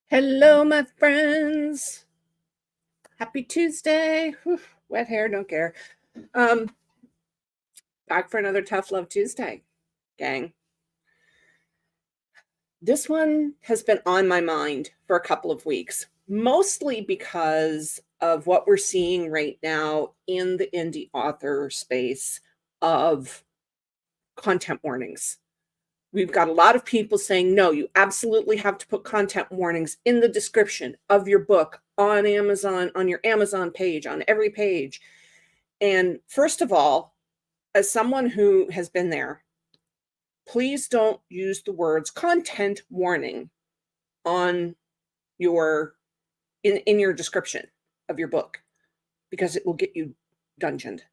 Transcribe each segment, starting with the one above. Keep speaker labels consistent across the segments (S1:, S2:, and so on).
S1: Hello, my friends. Happy Tuesday. Whew, wet hair, don't care. Um, Back for another Tough Love Tuesday, gang. This one has been on my mind for a couple of weeks, mostly because of what we're seeing right now in the indie author space of content warnings. We've got a lot of people saying, no, you absolutely have to put content warnings in the description of your book on Amazon, on your Amazon page, on every page. And first of all, as someone who has been there, please don't use the words content warning on your in your description of your book, because it will get you dungeoned.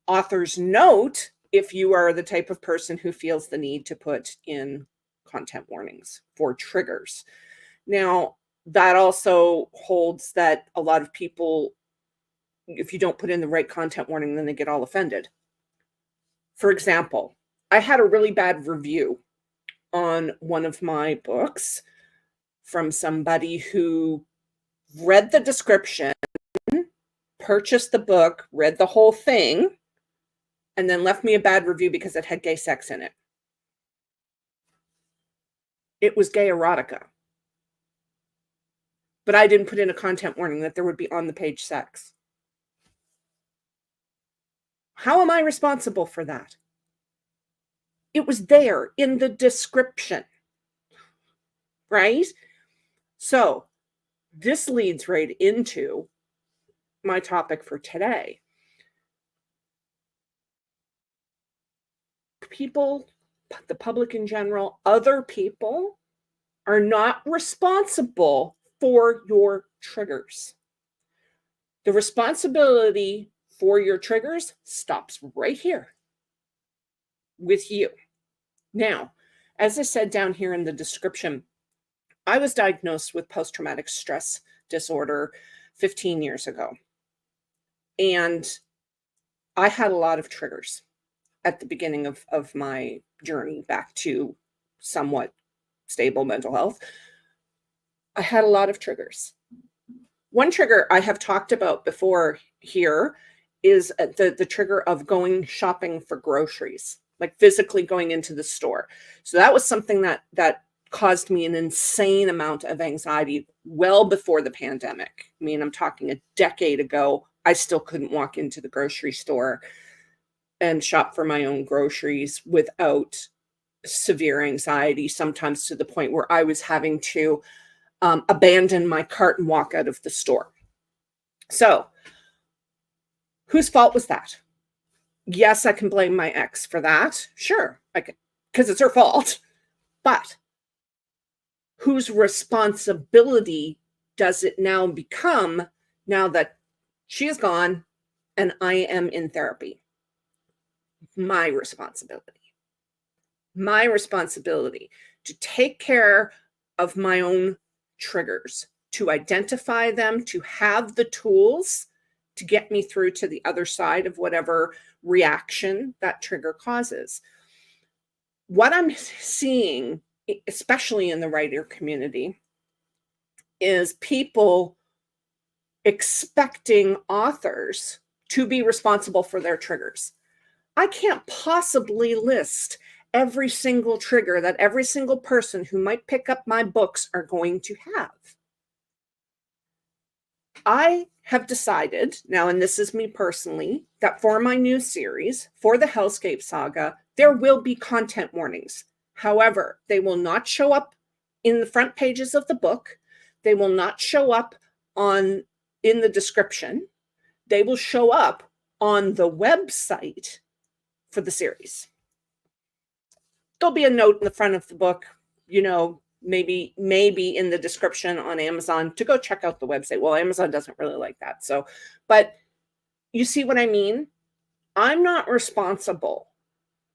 S1: Author's note if you are the type of person who feels the need to put in content warnings for triggers. Now, that also holds that a lot of people, if you don't put in the right content warning, then they get all offended. For example, I had a really bad review on one of my books from somebody who read the description, purchased the book, read the whole thing, and then left me a bad review because it had gay sex in it. It was gay erotica. But I didn't put in a content warning that there would be on the page sex. How am I responsible for that? It was there in the description, right? So this leads right into my topic for today. People, the public in general, other people are not responsible for your triggers. The responsibility for your triggers stops right here with you. Now, as I said down here in the description, I was diagnosed with post-traumatic stress disorder 15 years ago. And I had a lot of triggers at the beginning of my journey back to somewhat stable mental health. I had a lot of triggers. One trigger I have talked about before here is the trigger of going shopping for groceries, like physically going into the store. So that was something that caused me an insane amount of anxiety well before the pandemic. I mean, I'm talking a decade ago. I still couldn't walk into the grocery store and shop for my own groceries without severe anxiety, sometimes to the point where I was having to abandon my cart and walk out of the store. So, whose fault was that? Yes, I can blame my ex for that. Sure, I can, because it's her fault. But whose responsibility does it now become now that she is gone and I am in therapy? My responsibility. My responsibility to take care of my own triggers, to identify them, to have the tools to get me through to the other side of whatever reaction that trigger causes. What I'm seeing, especially in the writer community, is people expecting authors to be responsible for their triggers. I can't possibly list every single trigger that every single person who might pick up my books are going to have. I have decided now, and this is me personally, that for my new series, for the Hellscape Saga, there will be content warnings. However, they will not show up in the front pages of the book. They will not show up in the description. They will show up on the website for the series. There'll be a note in the front of the book, maybe in the description on Amazon to go check out the website. Well, Amazon doesn't really like that. So, but you see what I mean? I'm not responsible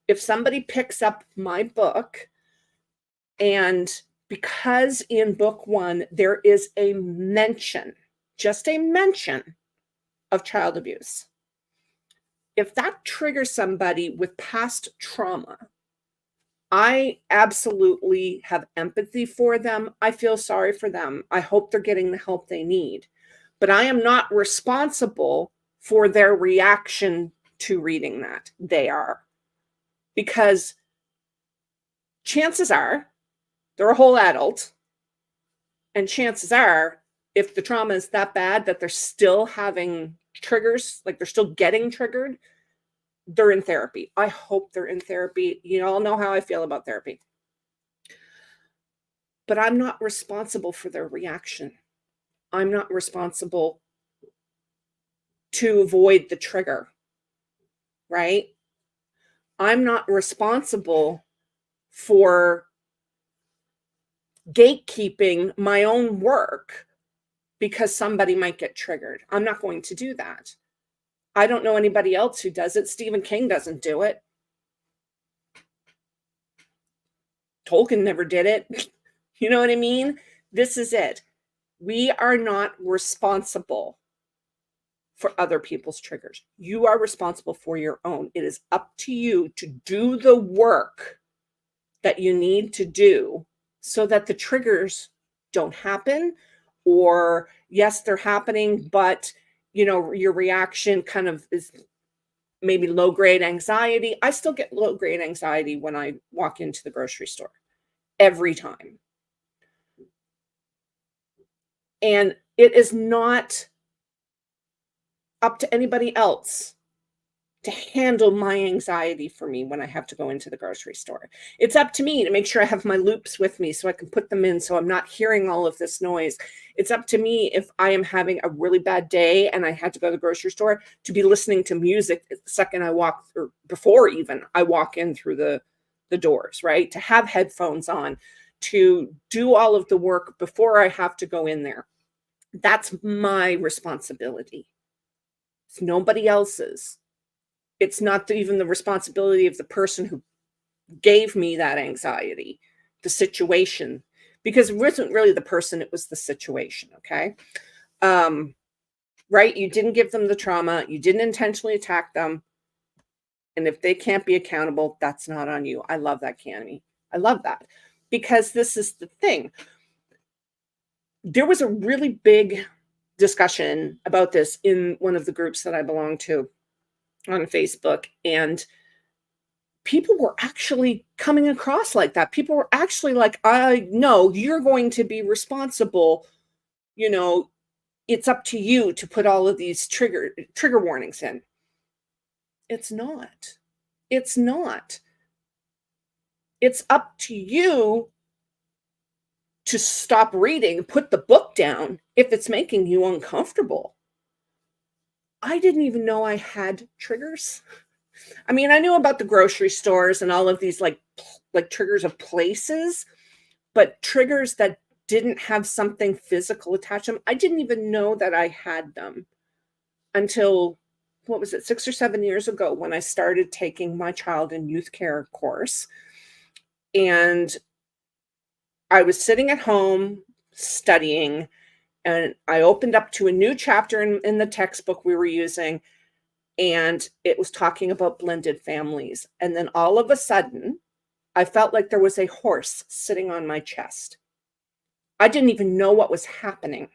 S1: if somebody picks up my book and because in book one, there is a mention, just a mention of child abuse. If that triggers somebody with past trauma, I absolutely have empathy for them. I feel sorry for them. I hope they're getting the help they need. But I am not responsible for their reaction to reading that. They are. Because chances are they're a whole adult. And chances are, if the trauma is that bad that they're still having triggers, like they're still getting triggered, they're in therapy. I hope they're in therapy. You all know how I feel about therapy. But I'm not responsible for their reaction. I'm not responsible to avoid the trigger, right? I'm not responsible for gatekeeping my own work because somebody might get triggered. I'm not going to do that. I don't know anybody else who does it. Stephen King doesn't do it. Tolkien never did it. You know what I mean? This is it. We are not responsible for other people's triggers. You are responsible for your own. It is up to you to do the work that you need to do so that the triggers don't happen, or yes, they're happening, but your reaction kind of is maybe low grade anxiety. I still get low grade anxiety when I walk into the grocery store every time. And it is not up to anybody else to handle my anxiety for me when I have to go into the grocery store. It's up to me to make sure I have my loops with me so I can put them in so I'm not hearing all of this noise. It's up to me if I am having a really bad day and I had to go to the grocery store to be listening to music the second I walk, or before even I walk in through the doors, right? To have headphones on, to do all of the work before I have to go in there. That's my responsibility. It's nobody else's. It's not even the responsibility of the person who gave me that anxiety, the situation, because it wasn't really the person, it was the situation, okay? Right? You didn't give them the trauma, you didn't intentionally attack them, and if they can't be accountable, that's not on you. I love that, Cami. I love that, because this is the thing. There was a really big discussion about this in one of the groups that I belong to on Facebook, and people were actually coming across like that. People were actually like, I know you're going to be responsible. It's up to you to put all of these trigger warnings in. It's not. It's not. It's up to you to stop reading, put the book down if it's making you uncomfortable. I didn't even know I had triggers. I mean, I knew about the grocery stores and all of these like triggers of places, but triggers that didn't have something physical attached to them, I didn't even know that I had them until, what was it, 6 or 7 years ago, when I started taking my child in youth care course. And I was sitting at home studying, and I opened up to a new chapter in the textbook we were using, and it was talking about blended families. And then all of a sudden, I felt like there was a horse sitting on my chest. I didn't even know what was happening.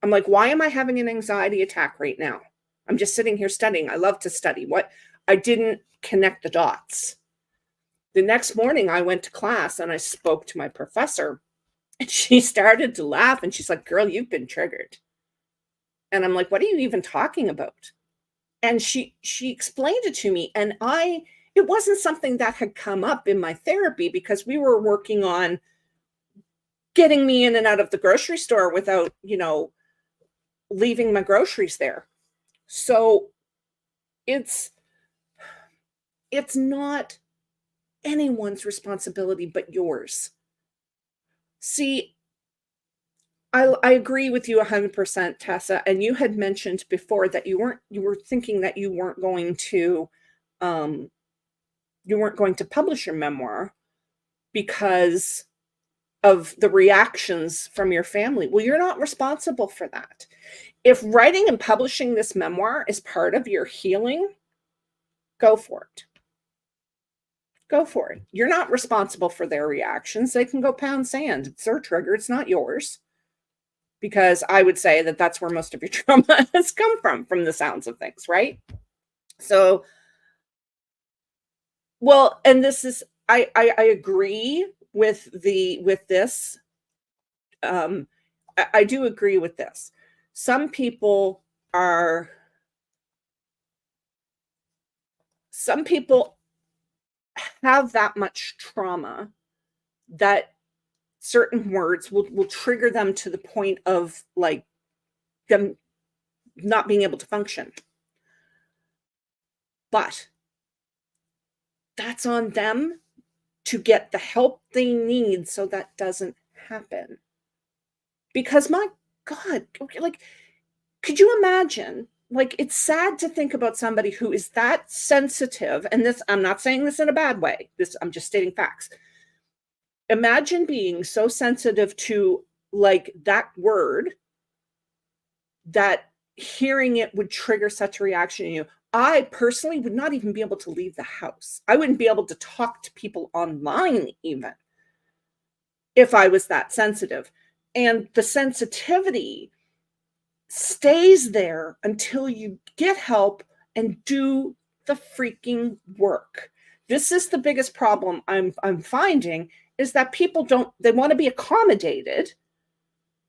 S1: I'm like, why am I having an anxiety attack right now? I'm just sitting here studying. I love to study. What? I didn't connect the dots. The next morning, I went to class and I spoke to my professor, and she started to laugh, and she's like, girl, you've been triggered. And I'm like, what are you even talking about? And she explained it to me, and it wasn't something that had come up in my therapy, because we were working on getting me in and out of the grocery store without, leaving my groceries there. So it's not anyone's responsibility but yours. See, I agree with you 100%, Tessa. And you had mentioned before that you were thinking that you weren't going to publish your memoir because of the reactions from your family. Well, you're not responsible for that. If writing and publishing this memoir is part of your healing, go for it. Go for it. You're not responsible for their reactions. They can go pound sand. It's their trigger. It's not yours. Because I would say that that's where most of your trauma has come from the sounds of things, right? So, well, and this is, I agree with this. I do agree with this. Some people are, some people have that much trauma that certain words will trigger them to the point of like them not being able to function. But that's on them to get the help they need so that doesn't happen. Because my God, like, could you imagine? Like, it's sad to think about somebody who is that sensitive. And this, I'm not saying this in a bad way. I'm just stating facts. Imagine being so sensitive to like that word that hearing it would trigger such a reaction in you. I personally would not even be able to leave the house. I wouldn't be able to talk to people online even if I was that sensitive. And the sensitivity stays there until you get help and do the freaking work. This is the biggest problem I'm finding, is that people they want to be accommodated,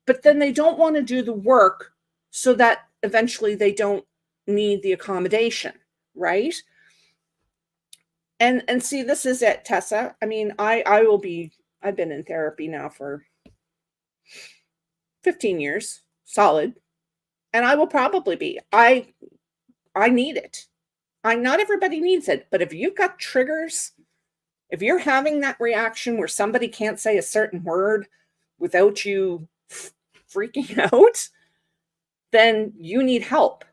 S1: but then they don't want to do the work so that eventually they don't need the accommodation, right? And see, this is it, Tessa. I mean, I've been in therapy now for 15 years, solid. And I will probably be. I need it. Not everybody needs it, but if you've got triggers, if you're having that reaction where somebody can't say a certain word without you freaking out, then you need help.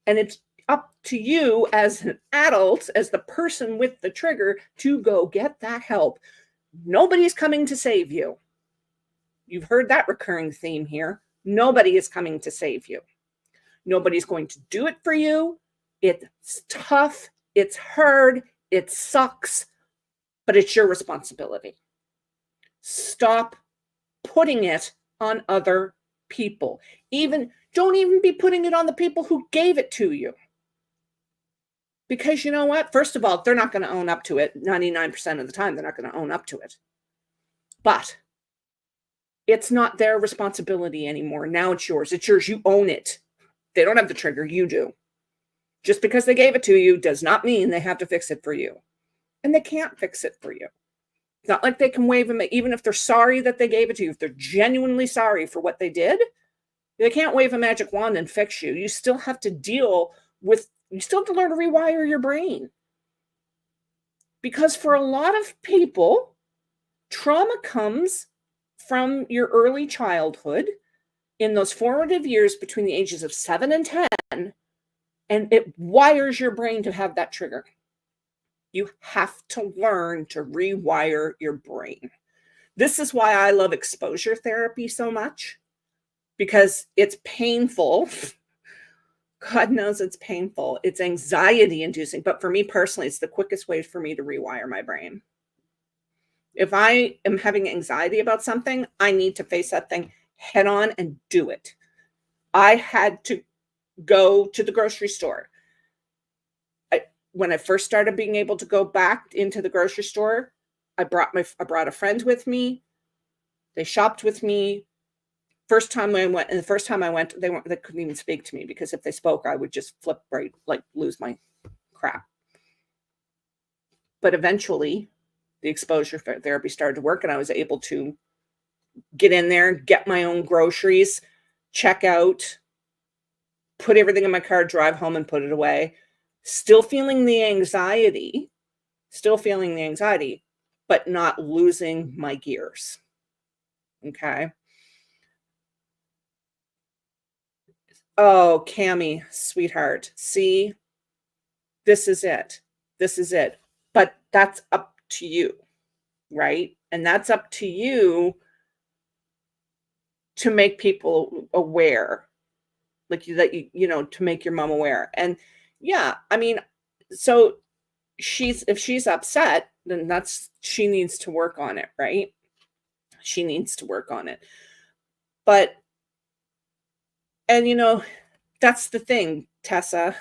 S1: And it's up to you as an adult, as the person with the trigger, to go get that help. Nobody's coming to save you. You've heard that recurring theme here. Nobody is coming to save you. Nobody's going to do it for you. It's tough. It's hard. It sucks. But it's your responsibility. Stop putting it on other people. Don't even be putting it on the people who gave it to you. Because you know what? First of all, they're not going to own up to it. 99% of the time, they're not going to own up to it. But it's not their responsibility anymore. Now it's yours. It's yours. You own it. They don't have the trigger. You do. Just because they gave it to you does not mean they have to fix it for you. And they can't fix it for you. It's not like they can wave them, even if they're sorry that they gave it to you. If they're genuinely sorry for what they did, they can't wave a magic wand and fix you. You still have to you still have to learn to rewire your brain. Because for a lot of people, trauma comes from your early childhood, in those formative years between the ages of 7 and 10, and it wires your brain to have that trigger. You have to learn to rewire your brain. This is why I love exposure therapy so much, because it's painful. God knows it's painful. It's anxiety inducing. But for me personally, it's the quickest way for me to rewire my brain. If I am having anxiety about something, I need to face that thing head on and do it. I had to go to the grocery store. When I first started being able to go back into the grocery store, I brought a friend with me. They shopped with me. The first time I went, they couldn't even speak to me, because if they spoke, I would just flip right, like lose my crap. But eventually, the exposure therapy started to work, and I was able to get in there, get my own groceries, check out, put everything in my car, drive home, and put it away. Still feeling the anxiety, but not losing my gears. Okay. Oh, Cammie, sweetheart. See, this is it. But that's up to you, right? And that's up to you to make people aware, like to make your mom aware. And yeah, I mean, so if she's upset, then she needs to work on it, right? She needs to work on it. But, and that's the thing, Tessa.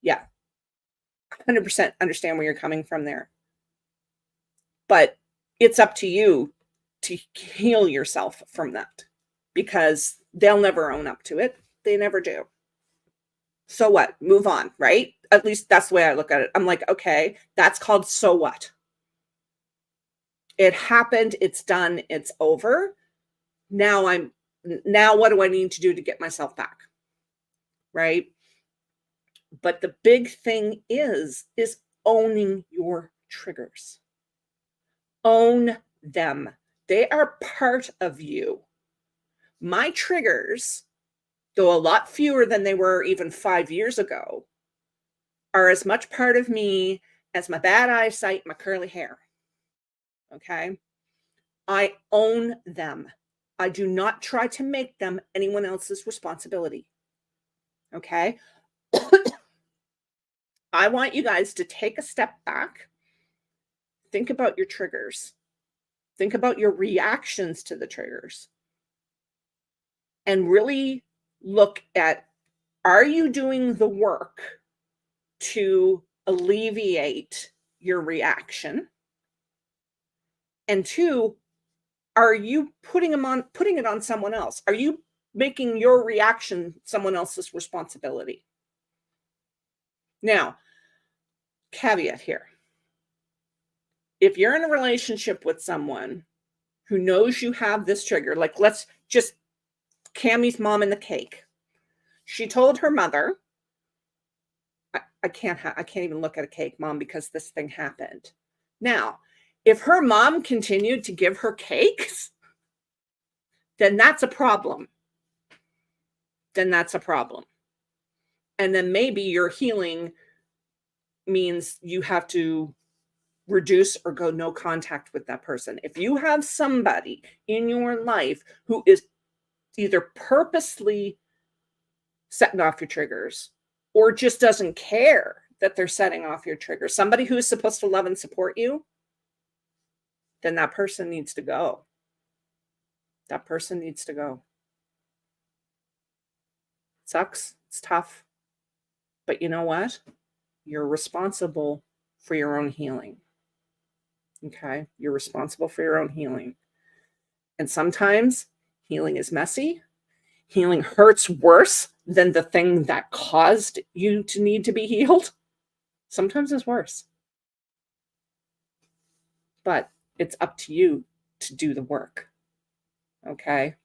S1: Yeah, 100% understand where you're coming from there. But it's up to you to heal yourself from that, because they'll never own up to it. They never do. So what? Move on, right? At least that's the way I look at it. I'm like, okay, that's called so what? It happened, it's done, it's over. Now what do I need to do to get myself back? Right? But the big thing is owning your triggers. Own them. They are part of you. My triggers, though a lot fewer than they were even 5 years ago, are as much part of me as my bad eyesight, my curly hair. Okay? I own them. I do not try to make them anyone else's responsibility. Okay? I want you guys to take a step back. Think about your triggers. Think about your reactions to the triggers. And really look at, are you doing the work to alleviate your reaction? And 2, are you putting it on someone else? Are you making your reaction someone else's responsibility? Now, caveat here. If you're in a relationship with someone who knows you have this trigger, like let's just Cammie's mom and the cake. She told her mother, I can't even look at a cake, Mom, because this thing happened. Now, if her mom continued to give her cakes, then that's a problem. And then maybe your healing means you have to reduce or go no contact with that person. If you have somebody in your life who is either purposely setting off your triggers or just doesn't care that they're setting off your triggers, somebody who's supposed to love and support you, then that person needs to go. That person needs to go. Sucks. It's tough. But you know what? You're responsible for your own healing. Okay? You're responsible for your own healing. And sometimes healing is messy. Healing hurts worse than the thing that caused you to need to be healed. Sometimes it's worse. But it's up to you to do the work. Okay?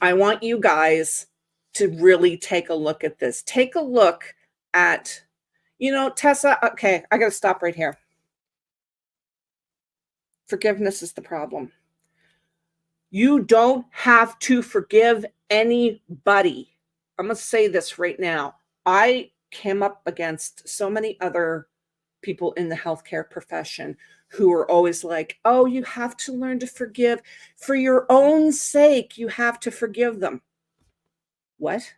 S1: I want you guys to really take a look at this. Take a look at, Tessa, okay, I got to stop right here. Forgiveness is the problem. You don't have to forgive anybody. I'm going to say this right now. I came up against so many other people in the healthcare profession who are always like, oh, you have to learn to forgive. For your own sake, you have to forgive them. What?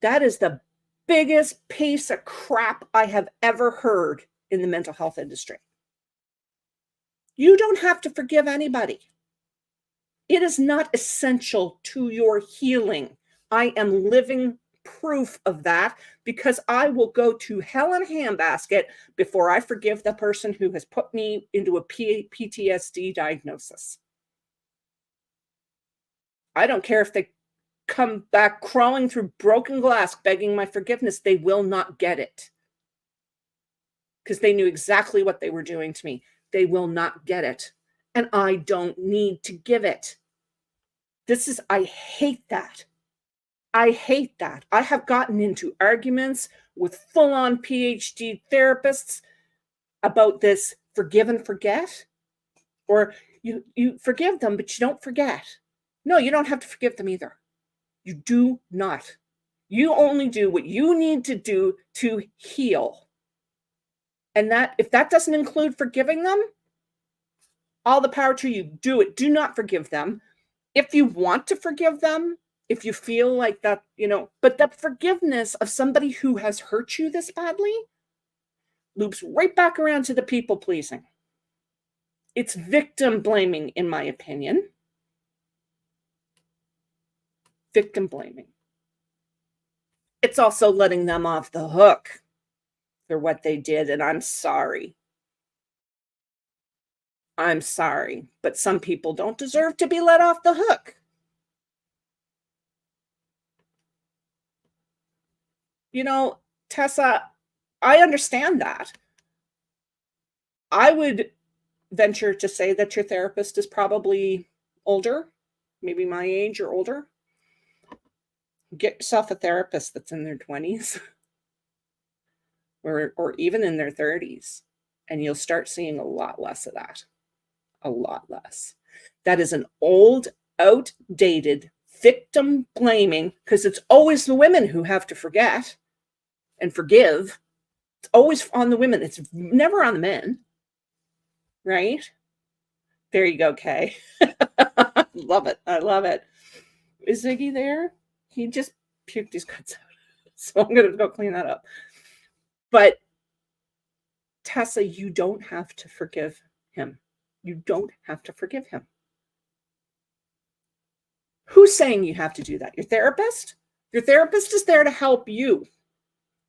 S1: That is the biggest piece of crap I have ever heard in the mental health industry. You don't have to forgive anybody. It is not essential to your healing. I am living proof of that, because I will go to hell in a handbasket before I forgive the person who has put me into a PTSD diagnosis. I don't care if they come back crawling through broken glass begging my forgiveness. They will not get it, because they knew exactly what they were doing to me. They will not get it, and I don't need to give it. I hate that. I hate that. I have gotten into arguments with full-on PhD therapists about this forgive and forget, or you forgive them, but you don't forget. No, you don't have to forgive them either. You do not. You only do what you need to do to heal. And that, if that doesn't include forgiving them, all the power to you. Do it. Do not forgive them. If you want to forgive them, if you feel like that, but that forgiveness of somebody who has hurt you this badly, loops right back around to the people pleasing. It's victim blaming, in my opinion. Victim blaming. It's also letting them off the hook for what they did, and I'm sorry. I'm sorry, but some people don't deserve to be let off the hook. You know, Tessa, I understand that. I would venture to say that your therapist is probably older, maybe my age or older. Get yourself a therapist that's in their 20s or even in their 30s, and you'll start seeing a lot less of that. A lot less. That is an old, outdated victim blaming, because it's always the women who have to forget and forgive. It's always on the women. It's never on the men. Right? There you go, Kay. Love it. I love it. Is Ziggy there? He just puked his guts out. So I'm going to go clean that up. But Tessa, you don't have to forgive him. You don't have to forgive him. Who's saying you have to do that? Your therapist? Your therapist is there to help you.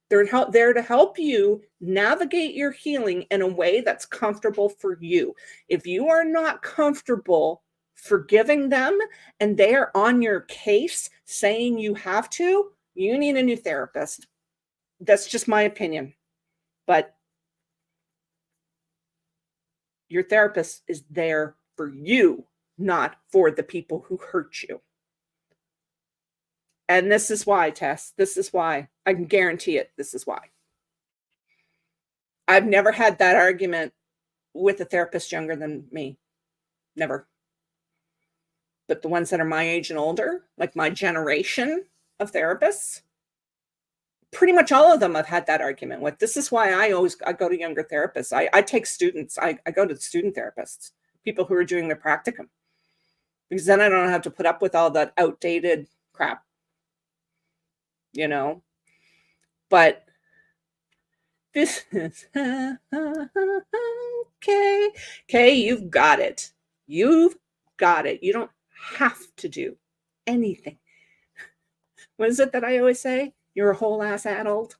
S1: They're there to help you navigate your healing in a way that's comfortable for you. If you are not comfortable forgiving them and they are on your case saying you have to, you need a new therapist. That's just my opinion. But your therapist is there for you, not for the people who hurt you. And this is why, Tess. This is why. I can guarantee it. This is why. I've never had that argument with a therapist younger than me. Never. But the ones that are my age and older, like my generation of therapists, pretty much all of them I've had that argument with. This is why I go to younger therapists. I take students. I go to student therapists, people who are doing their practicum, because then I don't have to put up with all that outdated crap, you know. But this is okay. Okay, you've got it. You've got it. You don't have to do anything. What is it that I always say? You're a whole ass adult.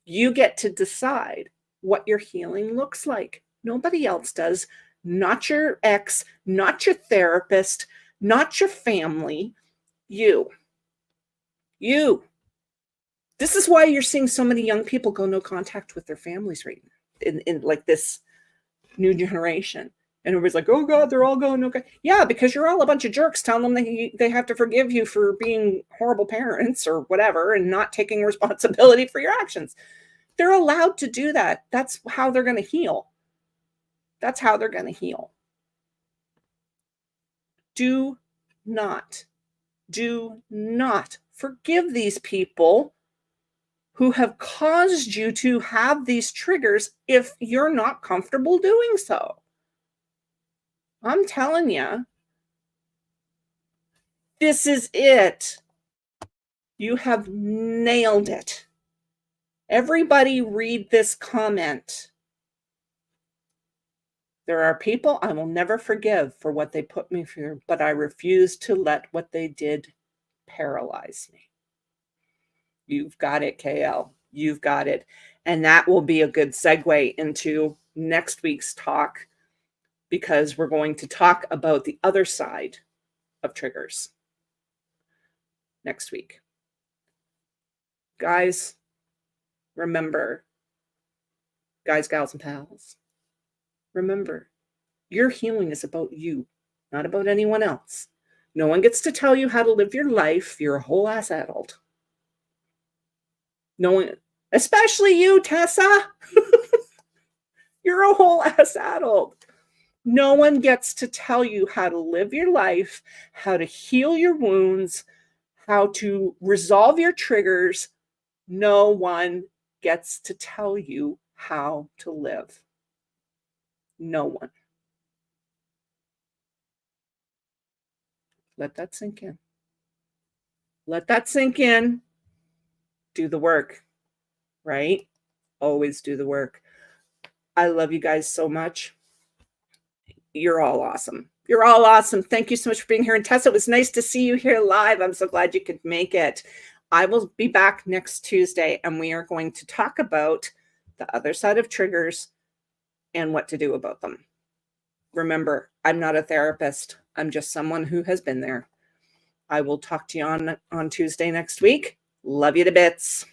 S1: You get to decide what your healing looks like. Nobody else does. Not your ex, not your therapist, not your family. You. This is why you're seeing so many young people go no contact with their families right now, in like this new generation. And everybody's like, oh God, they're all going okay. Yeah, because you're all a bunch of jerks telling them they have to forgive you for being horrible parents or whatever and not taking responsibility for your actions. They're allowed to do that. That's how they're going to heal. That's how they're going to heal. Do not forgive these people who have caused you to have these triggers if you're not comfortable doing so. I'm telling you, this is it. You have nailed it. Everybody read this comment. There are people I will never forgive for what they put me through, but I refuse to let what they did paralyze me. You've got it, KL. You've got it. And that will be a good segue into next week's talk, because we're going to talk about the other side of triggers next week. Guys, remember, guys, gals, and pals, remember, your healing is about you, not about anyone else. No one gets to tell you how to live your life. You're a whole ass adult. No one, especially you, Tessa. You're a whole ass adult. No one gets to tell you how to live your life, how to heal your wounds, how to resolve your triggers. No one gets to tell you how to live. No one. Let that sink in. Let that sink in. Do the work, right? always do the work. I love you guys so much. You're all awesome. You're all awesome. Thank you so much for being here. And Tessa, it was nice to see you here live. I'm so glad you could make it. I will be back next Tuesday, and we are going to talk about the other side of triggers and what to do about them. Remember, I'm not a therapist. I'm just someone who has been there. I will talk to you on Tuesday next week. Love you to bits.